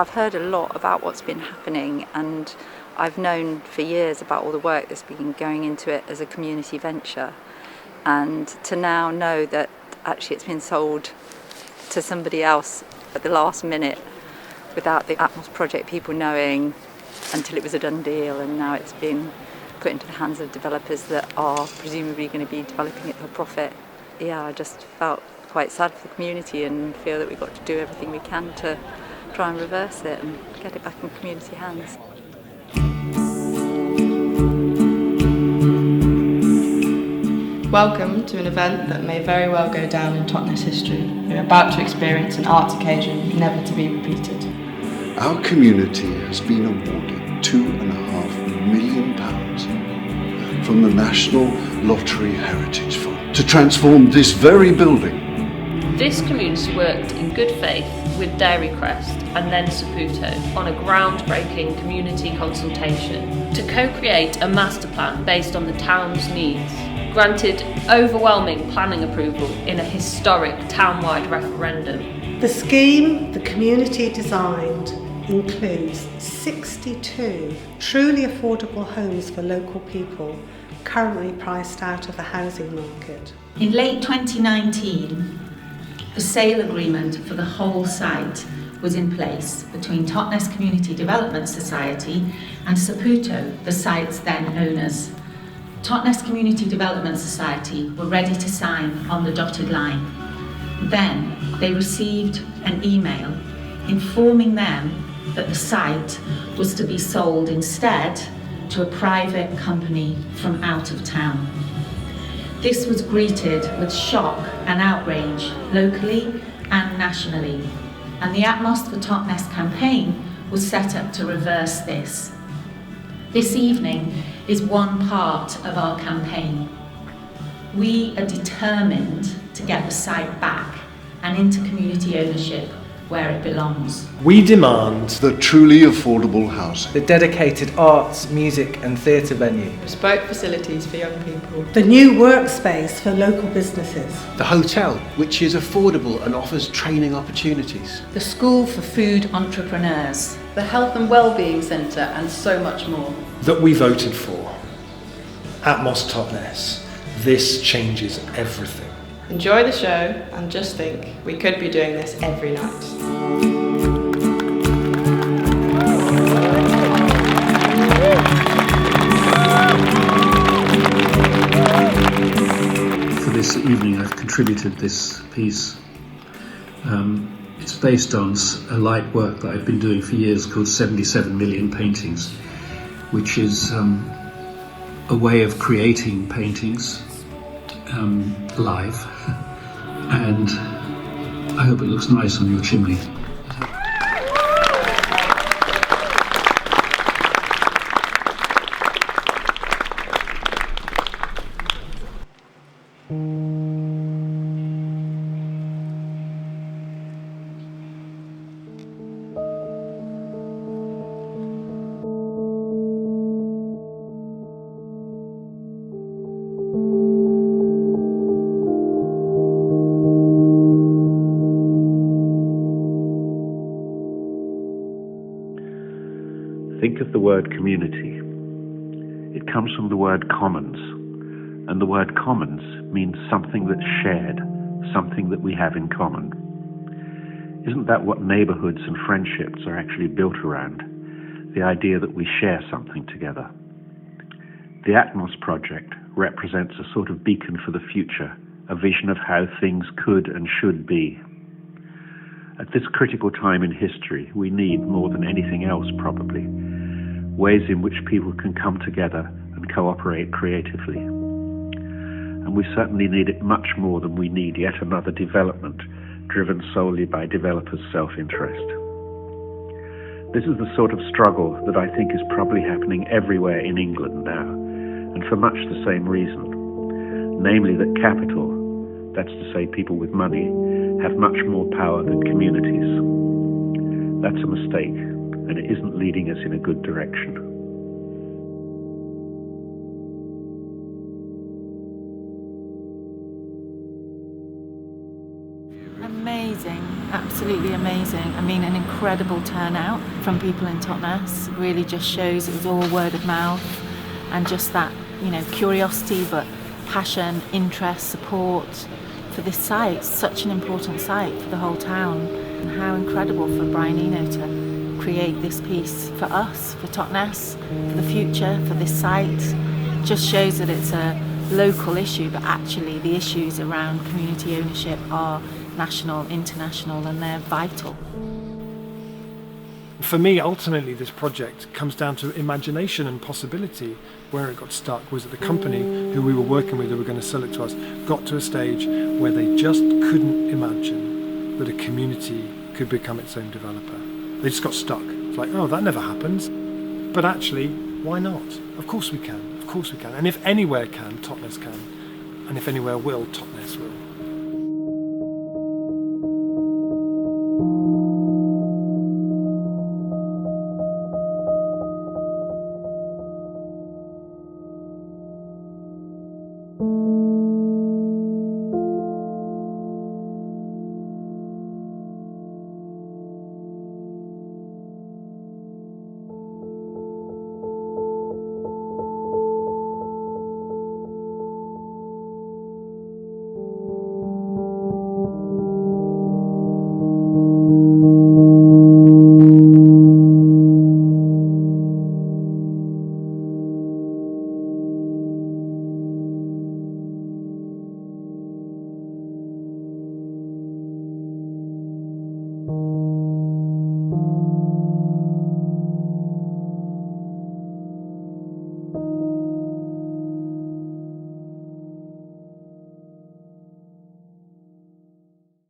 I've heard a lot about what's been happening, and I've known for years about all the work that's been going into it as a community venture, and to now know that actually it's been sold to somebody else at the last minute without the Atmos Project people knowing until it was a done deal, and now it's been put into the hands of developers that are presumably going to be developing it for profit. Yeah, I just felt quite sad for the community and feel that we've got to do everything we can to try and reverse it and get it back in community hands. Welcome to an event that may very well go down in Totnes history. You're about to experience an arts occasion never to be repeated. Our community has been awarded £2.5 million from the National Lottery Heritage Fund to transform this very building. This community worked in good faith with Dairy Crest and then Saputo on a groundbreaking community consultation to co-create a master plan based on the town's needs, granted overwhelming planning approval in a historic town-wide referendum. The scheme the community designed includes 62 truly affordable homes for local people currently priced out of the housing market. In late 2019, the sale agreement for the whole site was in place between Totnes Community Development Society and Saputo, the site's then owners. Totnes Community Development Society were ready to sign on the dotted line. Then they received an email informing them that the site was to be sold instead to a private company from out of town. This was greeted with shock and outrage locally and nationally, and the Atmos for Totnes campaign was set up to reverse this. This evening is one part of our campaign. We are determined to get the site back and into community ownership where it belongs. We demand The truly affordable housing. the dedicated arts, music and theatre venue, Bespoke facilities for young people. The new workspace for local businesses. The hotel, which is affordable and offers training opportunities. The School for Food Entrepreneurs. The Health and Wellbeing Centre and so much more. that we voted for. Atmos Totnes. This changes everything. Enjoy the show and just think, we could be doing this every night. For this evening I've contributed this piece. It's based on a light work that I've been doing for years called 77 Million Paintings, which is a way of creating paintings live, and I hope it looks nice on your chimney. Think of the word community. It comes from the word commons, and the word commons means something that's shared, something that we have in common. Isn't that what neighborhoods and friendships are actually built around? The idea that we share something together. The Atmos Project represents a sort of beacon for the future, a vision of how things could and should be. At this critical time in history, we need, more than anything else probably, ways in which people can come together and cooperate creatively. And we certainly need it much more than we need yet another development driven solely by developers' self-interest. This is the sort of struggle that I think is probably happening everywhere in England now, and for much the same reason, namely that capital, that's to say people with money, have much more power than communities. That's a mistake, and it isn't leading us in a good direction. Amazing, absolutely. absolutely amazing. I mean, an incredible turnout from people in Totnes. Really just shows it was all word of mouth, and just that, curiosity, but passion, interest, support for this site. Such an important site for the whole town. And how incredible for Brian Eno to create this piece for us, for Totnes, for the future, for this site. Just shows that it's a local issue, but actually the issues around community ownership are national, international, and they're vital. For me, ultimately, this project comes down to imagination and possibility. Where it got stuck was that the company who we were working with, who were going to sell it to us, got to a stage where they just couldn't imagine that a community could become its own developer. They just got stuck. It's like, oh, that never happens. But actually, why not? Of course we can. Of course we can. And if anywhere can, Totnes can. And if anywhere will, Totnes will.